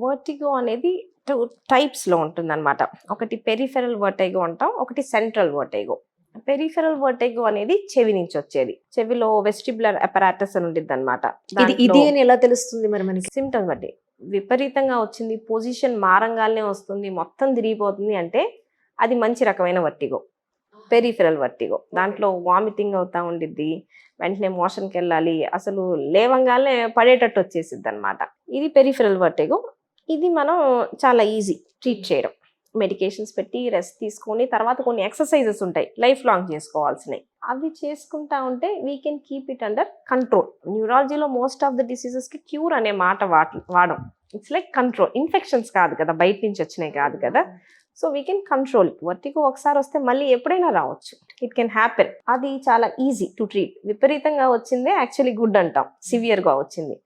Vertigo అనేది 2 టైప్స్‌లో ఉంటుందన్నమాట. ఒకటి పెరిఫెరల్ వర్టిగో అంటాం. ఒకటి సెంట్రల్ వర్టిగో. పెరిఫెరల్ వర్టిగో అనేది చెవి నుంచి వచ్చేది. చెవిలో వెస్టిబ్యులర్ అపరాటస్ అని ఉండిద్దన్నమాట. ఇది అని ఎలా తెలుస్తుంది మరి మనకి? సిమ్టమ్స్ బట్టి విపరీతంగా వచ్చింది, పొజిషన్ మారంగానే వస్తుంది, మొత్తం తిరిగిపోతుంది అంటే అది మంచి రకమైన వర్టిగో, పెరిఫెరల్ వర్టిగో. దాంట్లో వామిటింగ్ అవుతా ఉండిద్ది, వెంటనే మోషన్కి వెళ్ళాలి, అసలు లేవంగానే పడేటట్టు వచ్చేసిద్ది అనమాట. ఇది పెరిఫెరల్ వర్టిగో. ఇది మనం చాలా ఈజీ ట్రీట్ చేయడం. మెడికేషన్స్ పెట్టి రెస్ట్ తీసుకొని తర్వాత కొన్ని ఎక్సర్సైజెస్ ఉంటాయి లైఫ్ లాంగ్ చేసుకోవాల్సినవి, అవి చేసుకుంటా ఉంటే we can keep it under control. న్యూరాలజీలో మోస్ట్ ఆఫ్ ద డిసీజెస్కి క్యూర్ అనే మాట వాడం. It's like control. ఇన్ఫెక్షన్స్ కాదు కదా, బయట నుంచి వచ్చినాయి కాదు కదా. So we can control it. Vertigo ఒకసారి వస్తే మళ్ళీ ఎప్పుడైనా రావచ్చు, ఇట్ కెన్ హ్యాపెన్. అది చాలా ఈజీ టు ట్రీట్. విపరీతంగా వచ్చిందే యాక్చువల్లీ గుడ్ అంటాం, సివియర్గా వచ్చింది.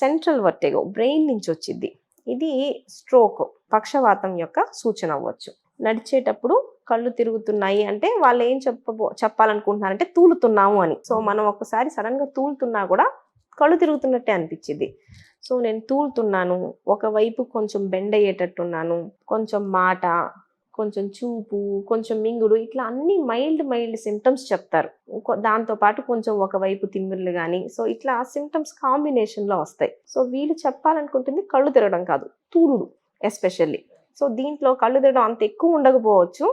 సెంట్రల్ వర్టిగో బ్రెయిన్ నుంచి వచ్చింది. ఇది స్ట్రోక్, పక్షవాతం యొక్క సూచన అవ్వచ్చు. నడిచేటప్పుడు కళ్ళు తిరుగుతున్నాయి అంటే వాళ్ళు ఏం చెప్పాలనుకుంటున్నారంటే తూలుతున్నాము అని. సో మనం ఒకసారి సడన్ గా తూలుతున్నా కూడా కళ్ళు తిరుగుతున్నట్టే అనిపించింది. సో నేను తూలుతున్నాను, ఒకవైపు కొంచెం బెండ్ అయ్యేటట్టున్నాను, కొంచెం మాట, కొంచెం చూపు, కొంచెం మింగుడు, ఇట్లా అన్ని మైల్డ్ సిమ్టమ్స్ చెప్తారు. దాంతోపాటు కొంచెం ఒకవైపు తిమ్మిర్లు కానీ, సో ఇట్లా సిమ్టమ్స్ కాంబినేషన్లో వస్తాయి. సో వీళ్ళు చెప్పాలనుకుంటుంది కళ్ళు తిరగడం కాదు, తూలుడు ఎస్పెషల్లీ. సో దీంట్లో కళ్ళు తిరగడం అంత ఎక్కువ ఉండకపోవచ్చు,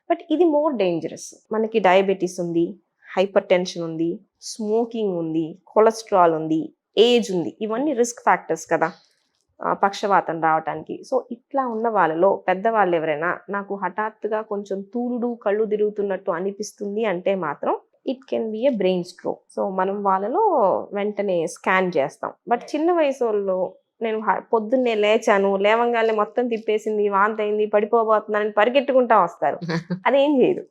బట్ ఇది మోర్ డేంజరస్. మనకి డయాబెటీస్ ఉంది, హైపర్ టెన్షన్ ఉంది, స్మోకింగ్ ఉంది, కొలెస్ట్రాల్ ఉంది, ఏజ్ ఉంది, ఇవన్నీ రిస్క్ ఫ్యాక్టర్స్ కదా పక్షవాతం రావడానికి. సో ఇట్లా ఉన్న వాళ్ళలో పెద్దవాళ్ళు ఎవరైనా నాకు హఠాత్తుగా కొంచెం తూలుడు, కళ్ళు తిరుగుతున్నట్టు అనిపిస్తుంది అంటే మాత్రం it can be A brain stroke. So మనం వాళ్ళలో వెంటనే స్కాన్ చేస్తాం. బట్ చిన్న వయసు వాళ్ళు నేను పొద్దున్నే లేచాను, లేవంగానే మొత్తం తిప్పేసింది, వాంతి అయింది, పడిపోబోతున్నానని పరిగెట్టుకుంటా వస్తారు. అదేం చేయదు,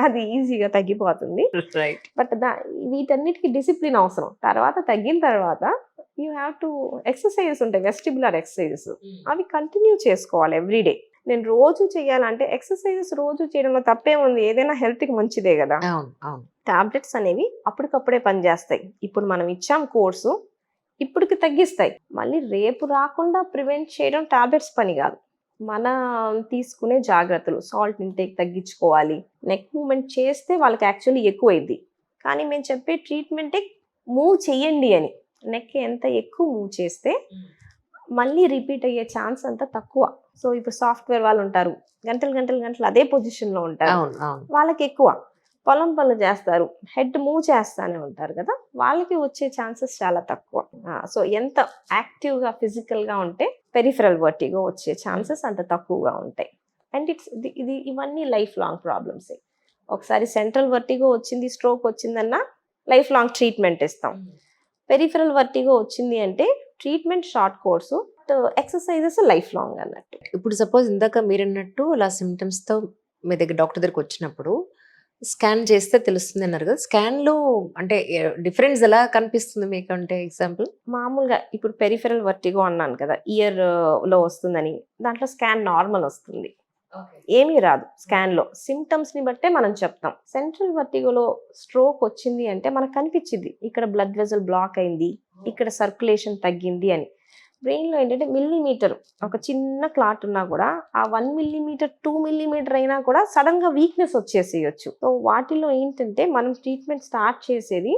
అది ఈజీగా తగ్గిపోతుంది. బట్ వీటన్నిటికీ డిసిప్లిన్ అవసరం. తర్వాత తగ్గిన తర్వాత యూ హ్యావ్ టు ఎక్సర్సైజెస్ ఉంటాయి, వెస్టిబులర్ ఎక్సర్సైజెస్, అవి కంటిన్యూ చేసుకోవాలి ఎవ్రీడే. నేను రోజు చేయాలంటే ఎక్సర్సైజెస్ రోజు చేయడంలో తప్పేముంది, ఏదైనా హెల్త్కి మంచిదే కదా. టాబ్లెట్స్ అనేవి అప్పటికప్పుడే పనిచేస్తాయి. ఇప్పుడు మనం ఇచ్చాం కోర్సు, ఇప్పటికి తగ్గిస్తాయి. మళ్ళీ రేపు రాకుండా ప్రివెంట్ చేయడం టాబ్లెట్స్ పని కాదు. మన తీసుకునే జాగ్రత్తలు, సాల్ట్ ఇంటేక్ తగ్గించుకోవాలి. నెక్ మూమెంట్ చేస్తే వాళ్ళకి యాక్చువల్లీ ఎక్కువైద్ది, కానీ మేము చెప్పే ట్రీట్మెంటే మూవ్ చెయ్యండి అని. నెక్ ఎంత ఎక్కువ మూవ్ చేస్తే మళ్ళీ రిపీట్ అయ్యే ఛాన్స్ అంత తక్కువ. సో ఇప్పుడు సాఫ్ట్వేర్ వాళ్ళు ఉంటారు, గంటలు అదే పొజిషన్లో ఉంటారు, వాళ్ళకి ఎక్కువ. పొలం పనులు చేస్తారు, హెడ్ మూవ్ చేస్తానే ఉంటారు కదా, వాళ్ళకి వచ్చే ఛాన్సెస్ చాలా తక్కువ. సో ఎంత యాక్టివ్గా ఫిజికల్గా ఉంటే పెరిఫెరల్ వర్టిగో వచ్చే ఛాన్సెస్ అంత తక్కువగా ఉంటాయి. అండ్ ఇవన్నీ లైఫ్ లాంగ్ ప్రాబ్లమ్సే. ఒకసారి సెంట్రల్ వర్టిగో వచ్చింది, స్ట్రోక్ వచ్చిందన్నా లైఫ్ లాంగ్ ట్రీట్మెంట్ ఇస్తాం. పెరిఫెరల్ వర్టిగో వచ్చింది అంటే treatment short course, exercises life long అన్నట్టు. ఇప్పుడు సపోజ్ ఇందాక మీరు అన్నట్టు అలా సిమ్టమ్స్తో మీ దగ్గర డాక్టర్ దగ్గరికి వచ్చినప్పుడు స్కాన్ చేస్తే తెలుస్తుంది అన్నారు కదా, స్కాన్లో అంటే డిఫరెన్స్ ఎలా కనిపిస్తుంది మీకు? అంటే ఎగ్జాంపుల్ మామూలుగా ఇప్పుడు పెరిఫెరల్ వర్టిగో అన్నాను కదా, ఇయర్ లో వస్తుందని, దాంట్లో స్కాన్ నార్మల్ వస్తుంది, ఏమీ రాదు స్కాన్లో. సిమ్టమ్స్ని బట్టే మనం చెప్తాం. సెంట్రల్ వర్టిగోలో స్ట్రోక్ వచ్చింది అంటే మనకు కనిపించింది, ఇక్కడ బ్లడ్ వెజల్ బ్లాక్ అయింది, ఇక్కడ సర్క్యులేషన్ తగ్గింది అని. బ్రెయిన్లో ఏంటంటే మిల్లీమీటర్ ఒక చిన్న క్లాట్ ఉన్నా కూడా ఆ 1 మిల్లీమీటర్ 2 మిల్లీమీటర్ అయినా కూడా సడన్గా వీక్నెస్ వచ్చేసేయచ్చు. సో వాటిలో ఏంటంటే మనం ట్రీట్మెంట్ స్టార్ట్ చేసేది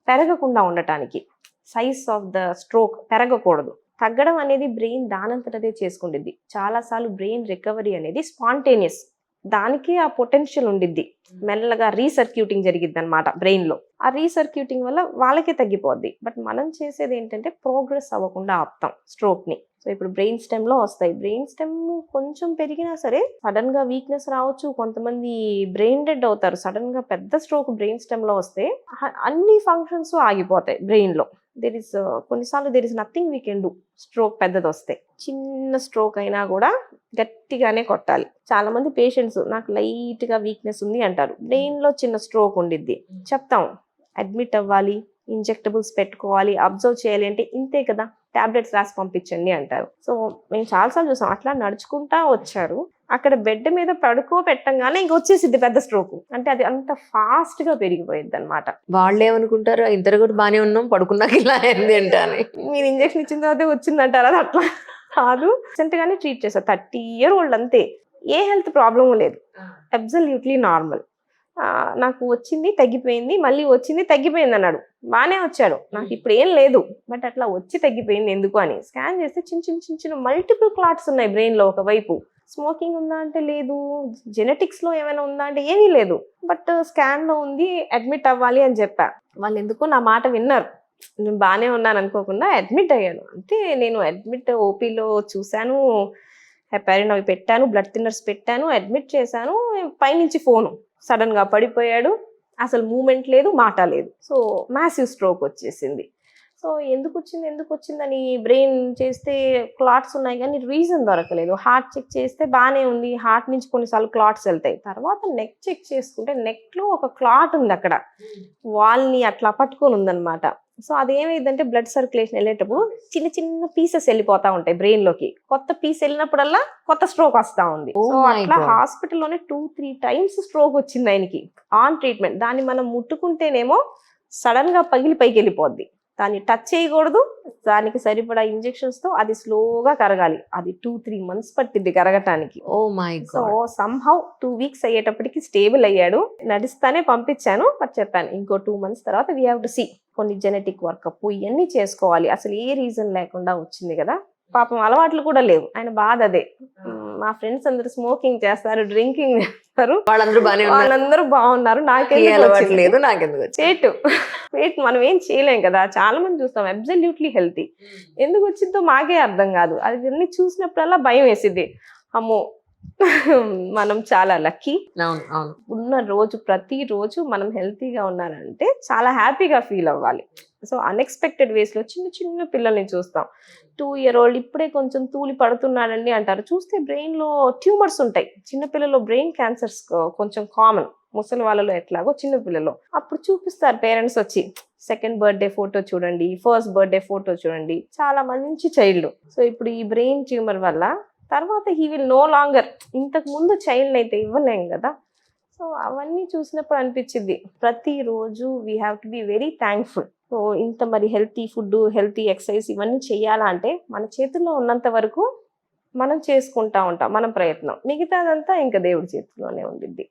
పెరగకుండా ఉండటానికి. సైజ్ ఆఫ్ ద స్ట్రోక్ పెరగకూడదు. తగ్గడం అనేది బ్రెయిన్ దానంతటదే చేసుకుంటుంది. చాలాసార్లు బ్రెయిన్ రికవరీ అనేది స్పాంటేనియస్, దానికి ఆ పొటెన్షియల్ ఉండిద్ది. మెల్లగా రీసర్క్యూటింగ్ జరిగిద్ది అనమాట బ్రెయిన్లో. ఆ రీసర్క్యూటింగ్ వల్ల వాళ్ళకే తగ్గిపోద్ది. బట్ మనం చేసేది ఏంటంటే ప్రోగ్రెస్ అవ్వకుండా ఆపుతాం స్ట్రోక్ని. సో ఇప్పుడు బ్రెయిన్ స్టెమ్లో వస్తాయి. బ్రెయిన్ స్టెమ్ కొంచెం పెరిగినా సరే సడన్గా వీక్నెస్ రావచ్చు, కొంతమంది బ్రెయిన్ డెడ్ అవుతారు. సడన్గా పెద్ద స్ట్రోక్ బ్రెయిన్ స్టెమ్లో వస్తే అన్ని ఫంక్షన్స్ ఆగిపోతాయి బ్రెయిన్లో. కొన్నిసార్లు there is nothing we can do. Stroke పెద్దది వస్తే, చిన్న స్ట్రోక్ అయినా కూడా గట్టిగానే కొట్టాలి. చాలా మంది పేషెంట్స్ నాకు లైట్గా వీక్నెస్ ఉంది అంటారు, బ్రెయిన్లో చిన్న స్ట్రోక్ ఉండిద్ది. చెప్తాం అడ్మిట్ అవ్వాలి, ఇంజెక్టబుల్స్ పెట్టుకోవాలి, అబ్జర్వ్ చేయాలి అంటే ఇంతే కదా, టాబ్లెట్స్ రాసి పంపించండి అంటారు. సో మేము చాలాసార్లు చూసాం, అట్లా నడుచుకుంటా వచ్చారు, అక్కడ బెడ్ మీద పెట్టంగానే ఇంక వచ్చేసిద్ది పెద్ద స్ట్రోక్. అంటే అది అంత ఫాస్ట్ గా పెరిగిపోయింది అనమాట. వాళ్ళు ఏమనుకుంటారు, ఇద్దరు కూడా బాగానే ఉన్నాం, పడుకున్నాక ఇలా అయింది అంటే అని. మీరు ఇంజక్షన్ ఇచ్చిన తర్వాత వచ్చిందంటారు, అది అట్లా కాదు, రీసెంట్గానే ట్రీట్ చేశా. 30-year-old అంతే, ఏ హెల్త్ ప్రాబ్లము లేదు, అబ్సల్యూట్లీ నార్మల్. నాకు వచ్చింది తగ్గిపోయింది, మళ్ళీ వచ్చింది తగ్గిపోయింది అన్నాడు. బాగానే వచ్చాడు, నాకు ఇప్పుడు ఏం లేదు, బట్ అట్లా వచ్చి తగ్గిపోయింది ఎందుకు అని స్కాన్ చేస్తే చిన్న చిన్న చిన్న చిన్న మల్టిపుల్ క్లాట్స్ ఉన్నాయి బ్రెయిన్లో. ఒకవైపు స్మోకింగ్ ఉందా అంటే లేదు, జెనెటిక్స్లో ఏమైనా ఉందా అంటే ఏమీ లేదు, బట్ స్కాన్లో ఉంది, అడ్మిట్ అవ్వాలి అని చెప్పా. వాళ్ళు ఎందుకో నా మాట విన్నారు, నేను బాగానే ఉన్నాను అనుకోకుండా అడ్మిట్ అయ్యాను. అంటే నేను అడ్మిట్ ఓపీలో చూశాను, హెపారిన్ అవి పెట్టాను, బ్లడ్ థిన్నర్స్ పెట్టాను, అడ్మిట్ చేశాను. పైనుంచి ఫోను, సడన్గా పడిపోయాడు, అసలు మూమెంట్ లేదు, మాట లేదు. సో మ్యాసివ్ స్ట్రోక్ వచ్చేసింది. సో ఎందుకు వచ్చిందని బ్రెయిన్ చేస్తే క్లాట్స్ ఉన్నాయి కానీ రీజన్ దొరకలేదు. హార్ట్ చెక్ చేస్తే బాగానే ఉంది, హార్ట్ నుంచి కొన్నిసార్లు క్లాట్స్ వెళ్తాయి. తర్వాత నెక్ చెక్ చేసుకుంటే నెక్లో ఒక క్లాట్ ఉంది, అక్కడ వాళ్ళని అట్లా పట్టుకొని ఉందన్నమాట. సో అదేమైందంటే బ్లడ్ సర్క్యులేషన్ వెళ్ళేటప్పుడు చిన్న చిన్న పీసెస్ వెళ్ళిపోతా ఉంటాయి బ్రెయిన్లోకి. కొత్త పీస్ వెళ్ళినప్పుడల్లా కొత్త స్ట్రోక్ వస్తూ ఉంది. Oh సో my అట్లా God. హాస్పిటల్లోనే 2-3 times స్ట్రోక్ వచ్చింది ఆయనకి ఆన్ ట్రీట్మెంట్. దాన్ని మనం ముట్టుకుంటేనేమో సడన్ గా పగిలి పైకి వెళ్ళిపోద్ది, దాన్ని టచ్ చేయకూడదు, దానికి సరిపడా ఇంజెక్షన్స్ తో అది స్లోగా కరగాలి. అది 2-3 months పట్టింది కరగటానికి. Oh my so god. Somehow 2 weeks అయ్యేటప్పటికి స్టేబుల్ అయ్యాడు. నడుస్తానే పంపించాను, బట్ చెప్పాను ఇంకో 2 months తర్వాత వీ హ్యావ్ టు సీ, కొన్ని జెనెటిక్ వర్కప్ ఇవన్నీ చేసుకోవాలి. అసలు ఏ రీజన్ లేకుండా వచ్చింది కదా, పాపం అలవాట్లు కూడా లేవు, ఆయన బాధ అదే. మా ఫ్రెండ్స్ అందరూ స్మోకింగ్ చేస్తారు, డ్రింకింగ్ చేస్తారు, వాళ్ళందరూ బానే ఉన్నారు, వాళ్ళందరూ బాగున్నారు, ఏ నాకెందుకు అలవాటు వచ్చింది? లేదు, నాకెందుకు వచ్చింది? వెయిట్ మనం ఏం చేయలేం కదా, చాలా మంది చూస్తాం అబ్సల్యూట్లీ హెల్తీ, ఎందుకు వచ్చిందో మాకే అర్థం కాదు. అది అన్ని చూసినప్పుడల్లా భయం వేసిద్ది, అమ్మో మనం చాలా లక్కీ అవును అవును. ఉన్న రోజు, ప్రతిరోజు మనం హెల్తీగా ఉన్నారంటే చాలా హ్యాపీగా ఫీల్ అవ్వాలి. సో అన్ఎక్స్పెక్టెడ్ వేస్లో చిన్న చిన్న పిల్లల్ని చూస్తాం, 2-year-old ఇప్పుడే కొంచెం తూలి పడుతున్నాడండి అంటారు, చూస్తే బ్రెయిన్లో ట్యూమర్స్ ఉంటాయి. చిన్నపిల్లల్లో బ్రెయిన్ క్యాన్సర్స్ కొంచెం కామన్, ముసలి వాళ్ళలో ఎట్లాగో చిన్నపిల్లల్లో. అప్పుడు చూపిస్తారు పేరెంట్స్ వచ్చి, సెకండ్ బర్త్డే ఫోటో చూడండి, ఫస్ట్ బర్త్డే ఫోటో చూడండి, చాలా మంచి చైల్డ్. సో ఇప్పుడు ఈ బ్రెయిన్ ట్యూమర్ వల్ల తర్వాత హీ విల్ నో లాంగర్, ఇంతకు ముందు చైల్డ్ అయితే ఇవ్వలేం కదా. సో అవన్నీ చూసినప్పుడు అనిపించింది ప్రతిరోజు we have to be very thankful. So ఇంత మరి హెల్తీ ఫుడ్, హెల్తీ ఎక్సర్సైజ్ ఇవన్నీ చేయాలంటే మన చేతుల్లో ఉన్నంత వరకు మనం చేసుకుంటా ఉంటాం, మన ప్రయత్నం, మిగతాదంతా ఇంకా దేవుడి చేతిలోనే ఉండిద్ది.